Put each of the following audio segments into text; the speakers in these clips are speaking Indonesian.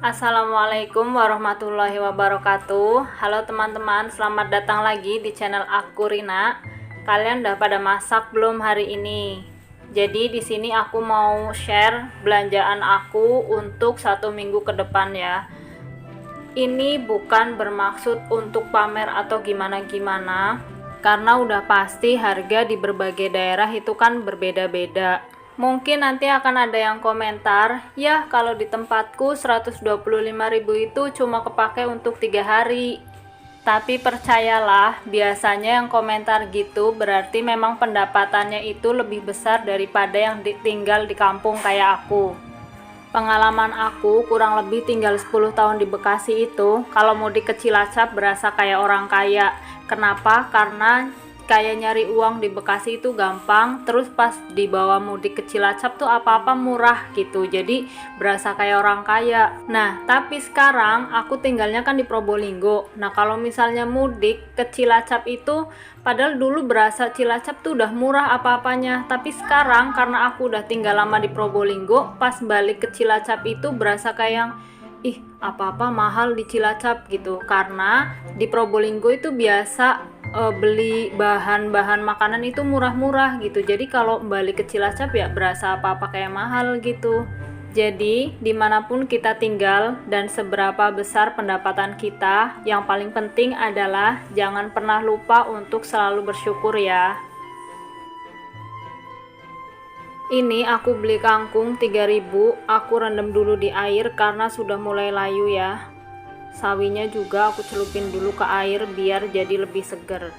Assalamualaikum warahmatullahi wabarakatuh. Halo teman-teman, selamat datang lagi di channel aku Rina. Kalian udah pada masak belum hari ini? Jadi di sini aku mau share belanjaan aku untuk 1 minggu ke depan ya. Ini bukan bermaksud untuk pamer atau gimana-gimana, karena udah pasti harga di berbagai daerah itu kan berbeda-beda. Mungkin nanti akan ada yang komentar, ya kalau di tempatku 125.000 itu cuma kepake untuk 3 hari. Tapi percayalah, biasanya yang komentar gitu berarti memang pendapatannya itu lebih besar daripada yang tinggal di kampung kayak aku. Pengalaman aku kurang lebih tinggal 10 tahun di Bekasi itu, kalau mudik ke Cilacap berasa kayak orang kaya. Kenapa? Karena kayak nyari uang di Bekasi itu gampang, terus pas dibawa mudik ke Cilacap tuh apa-apa murah gitu, jadi berasa kayak orang kaya. Nah, tapi sekarang aku tinggalnya kan di Probolinggo. Nah, kalau misalnya mudik ke Cilacap itu, padahal dulu berasa Cilacap tuh udah murah apa-apanya, tapi sekarang karena aku udah tinggal lama di Probolinggo, pas balik ke Cilacap itu berasa kayak ih, apa-apa mahal di Cilacap gitu, karena di Probolinggo itu biasa beli bahan-bahan makanan itu murah-murah gitu. Jadi kalau balik ke Cilacap ya berasa apa-apa kayak mahal gitu. Jadi dimanapun kita tinggal dan seberapa besar pendapatan kita, yang paling penting adalah jangan pernah lupa untuk selalu bersyukur ya. Ini aku beli kangkung 3.000, aku rendam dulu di air karena sudah mulai layu ya. Sawinya juga aku celupin dulu ke air biar jadi lebih seger.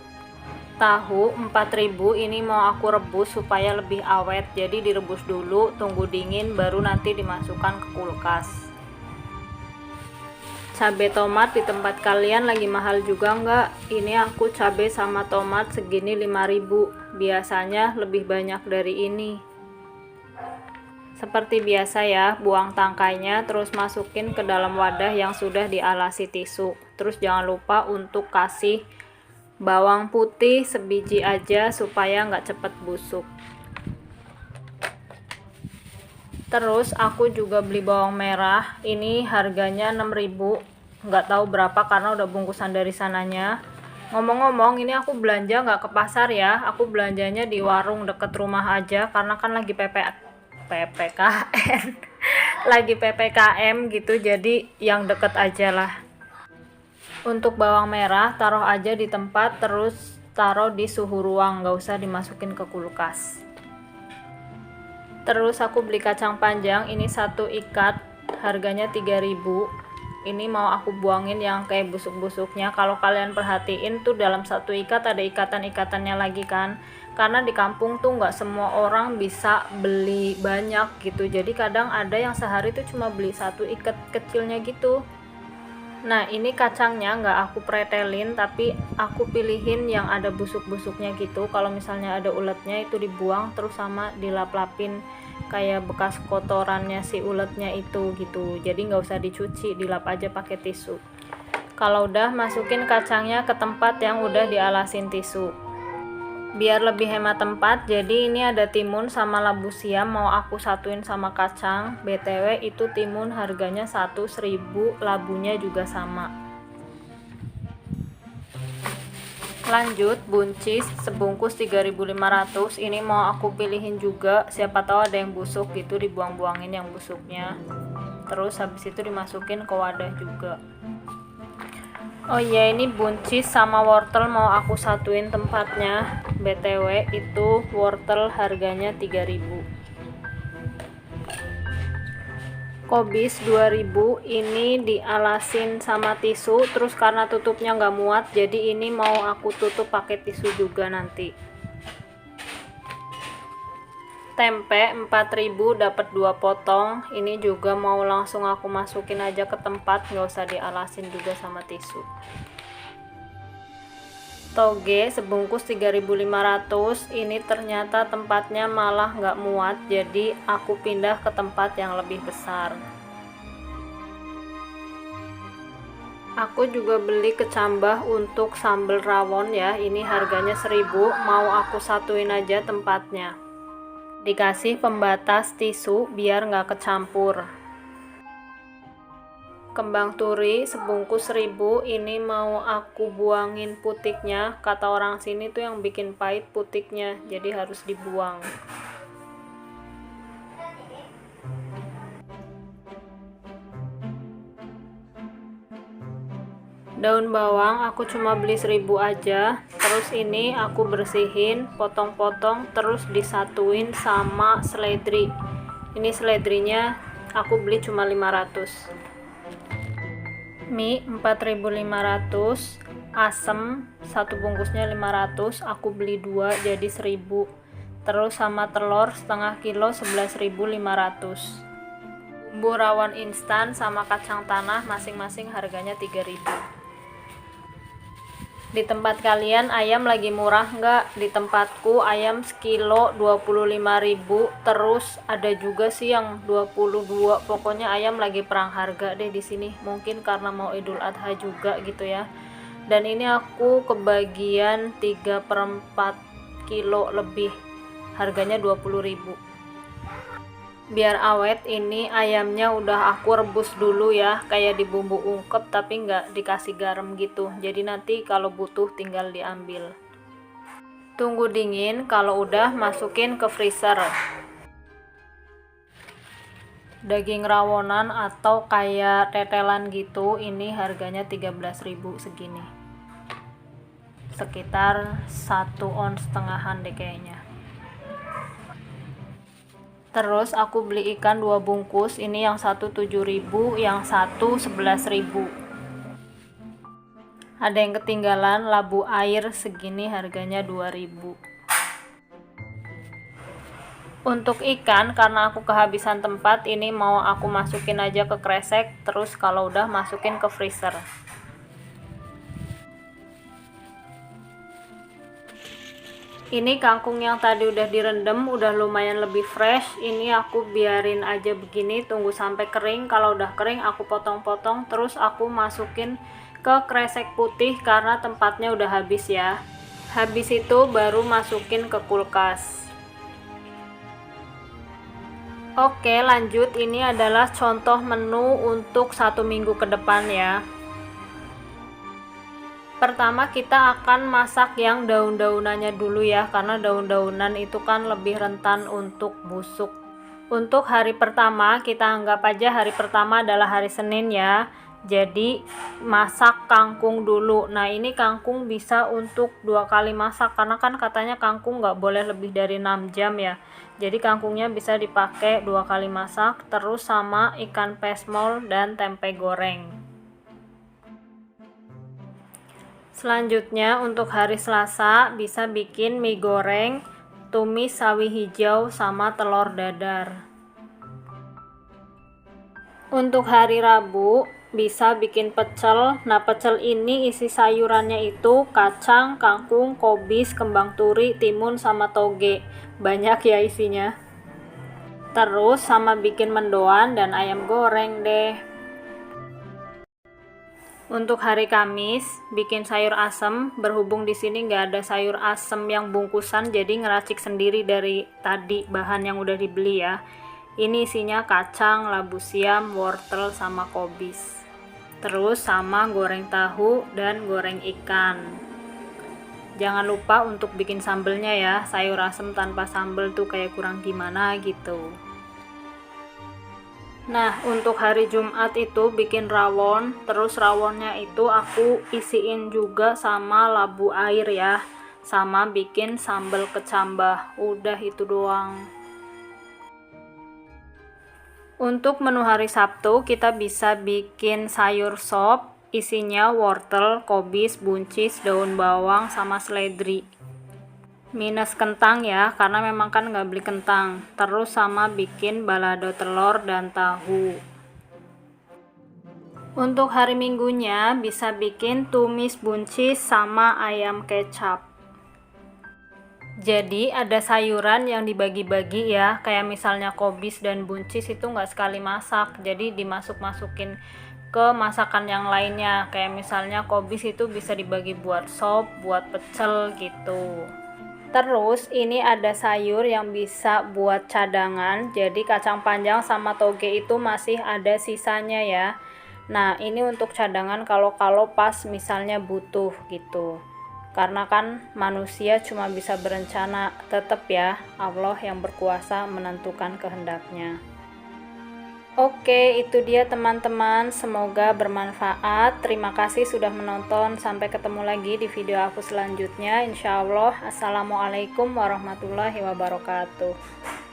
Tahu 4.000 ini mau aku rebus supaya lebih awet, jadi direbus dulu, tunggu dingin baru nanti dimasukkan ke kulkas. Cabai tomat di tempat kalian lagi mahal juga nggak? Ini aku cabai sama tomat segini 5.000, biasanya lebih banyak dari ini. Seperti biasa ya, buang tangkainya terus masukin ke dalam wadah yang sudah dialasi tisu. Terus jangan lupa untuk kasih bawang putih sebiji aja supaya nggak cepet busuk. Terus aku juga beli bawang merah, ini harganya 6.000, nggak tahu berapa karena udah bungkusan dari sananya. Ngomong-ngomong, ini aku belanja nggak ke pasar ya, aku belanjanya di warung deket rumah aja karena kan lagi PPKN lagi PPKM gitu, jadi yang deket aja lah. Untuk bawang merah taruh aja di tempat, terus taruh di suhu ruang, nggak usah dimasukin ke kulkas. Terus aku beli kacang panjang, ini 1 ikat harganya 3.000. Ini mau aku buangin yang kayak busuk-busuknya. Kalau kalian perhatiin tuh dalam 1 ikat ada ikatan-ikatannya lagi kan, karena di kampung tuh nggak semua orang bisa beli banyak gitu, jadi kadang ada yang sehari tuh cuma beli 1 ikat kecilnya gitu. Nah, ini kacangnya nggak aku pretelin, tapi aku pilihin yang ada busuk-busuknya gitu. Kalau misalnya ada uletnya itu dibuang, terus sama dilap-lapin kayak bekas kotorannya si uletnya itu gitu, jadi nggak usah dicuci, dilap aja pakai tisu. Kalau udah, masukin kacangnya ke tempat yang udah dialasin tisu biar lebih hemat tempat. Jadi ini ada timun sama labu siam mau aku satuin sama kacang. BTW itu timun harganya 1.000, labunya juga sama. Lanjut, buncis sebungkus 3.500, ini mau aku pilihin juga, siapa tahu ada yang busuk gitu, dibuang-buangin yang busuknya. Terus habis itu dimasukin ke wadah juga. Oh iya, ini buncis sama wortel mau aku satuin tempatnya. BTW itu wortel harganya 3.000. Kobis 2.000, ini dialasin sama tisu, terus karena tutupnya nggak muat, jadi ini mau aku tutup pakai tisu juga nanti. Tempe 4.000 dapat 2 potong, ini juga mau langsung aku masukin aja ke tempat, nggak usah dialasin juga sama tisu. Toge sebungkus 3.500, ini ternyata tempatnya malah nggak muat, jadi aku pindah ke tempat yang lebih besar. Aku juga beli kecambah untuk sambal rawon ya, ini harganya 1.000, mau aku satuin aja tempatnya. Dikasih pembatas tisu biar nggak kecampur. Kembang turi sebungkus 1000, ini mau aku buangin putiknya. Kata orang sini tuh yang bikin pahit putiknya, jadi harus dibuang. Daun bawang aku cuma beli 1000 aja. Terus ini aku bersihin, potong-potong, terus disatuin sama seledri. Ini seledrinya aku beli cuma 500. Mie 4500, asem satu bungkusnya 500, aku beli 2 jadi 1000. Terus sama telur setengah kilo 11.500. Bumbu rawon instan sama kacang tanah masing-masing harganya 3000. Di tempat kalian ayam lagi murah nggak? Di tempatku ayam sekilo 25.000, terus ada juga sih yang 22. Pokoknya ayam lagi perang harga deh di sini. Mungkin karena mau Idul Adha juga gitu ya. Dan ini aku kebagian 3/4 kilo lebih. Harganya 20.000. Biar awet, ini ayamnya udah aku rebus dulu ya, kayak di bumbu ungkep tapi nggak dikasih garam gitu, jadi nanti kalau butuh tinggal diambil. Tunggu dingin, kalau udah masukin ke freezer. Daging rawonan atau kayak tetelan gitu, ini harganya 13.000 segini, sekitar 1,5 ons deh kayaknya. Terus aku beli ikan 2 bungkus, ini yang satu 7.000, yang satu 11.000. Ada yang ketinggalan, labu air segini harganya 2.000. Untuk ikan, karena aku kehabisan tempat, ini mau aku masukin aja ke kresek, terus kalau udah masukin ke freezer. Ini kangkung yang tadi udah direndam, udah lumayan lebih fresh. Ini aku biarin aja begini, tunggu sampai kering. Kalau udah kering aku potong-potong, terus aku masukin ke kresek putih karena tempatnya udah habis ya. Habis itu baru masukin ke kulkas. Oke, lanjut. Ini adalah contoh menu untuk 1 minggu ke depan ya. Pertama kita akan masak yang daun-daunannya dulu ya, karena daun-daunan itu kan lebih rentan untuk busuk. Untuk hari pertama, kita anggap aja hari pertama adalah hari Senin ya. Jadi masak kangkung dulu. Nah ini kangkung bisa untuk 2 kali masak, karena kan katanya kangkung nggak boleh lebih dari 6 jam ya. Jadi kangkungnya bisa dipakai 2 kali masak, terus sama ikan pesmol dan tempe goreng. Selanjutnya untuk hari Selasa bisa bikin mie goreng, tumis sawi hijau sama telur dadar. Untuk hari Rabu bisa bikin pecel. Nah pecel ini isi sayurannya itu kacang, kangkung, kobis, kembang turi, timun sama toge. Banyak ya isinya. Terus sama bikin mendoan dan ayam goreng deh. Untuk hari Kamis bikin sayur asem, berhubung di sini nggak ada sayur asem yang bungkusan, jadi ngeracik sendiri dari tadi bahan yang udah dibeli ya. Ini isinya kacang, labu siam, wortel sama kobis. Terus sama goreng tahu dan goreng ikan. Jangan lupa untuk bikin sambelnya ya, sayur asem tanpa sambel tuh kayak kurang gimana gitu. Nah untuk hari Jumat itu bikin rawon, terus rawonnya itu aku isiin juga sama labu air ya, sama bikin sambal kecambah. Udah itu doang. Untuk menu hari Sabtu kita bisa bikin sayur sop, isinya wortel, kobis, buncis, daun bawang sama seledri. Minus kentang ya, karena memang kan nggak beli kentang. Terus sama bikin balado telur dan tahu. Untuk hari Minggunya bisa bikin tumis buncis sama ayam kecap. Jadi ada sayuran yang dibagi-bagi ya, kayak misalnya kobis dan buncis itu nggak sekali masak, jadi dimasuk-masukin ke masakan yang lainnya. Kayak misalnya kobis itu bisa dibagi buat sop, buat pecel gitu. Terus ini ada sayur yang bisa buat cadangan, jadi kacang panjang sama toge itu masih ada sisanya ya. Nah, ini untuk cadangan kalau pas misalnya butuh gitu. Karena kan manusia cuma bisa berencana, tetap ya Allah yang berkuasa menentukan kehendaknya. Oke, itu dia teman-teman, semoga bermanfaat. Terima kasih sudah menonton, sampai ketemu lagi di video aku selanjutnya. Insya Allah, Assalamualaikum warahmatullahi wabarakatuh.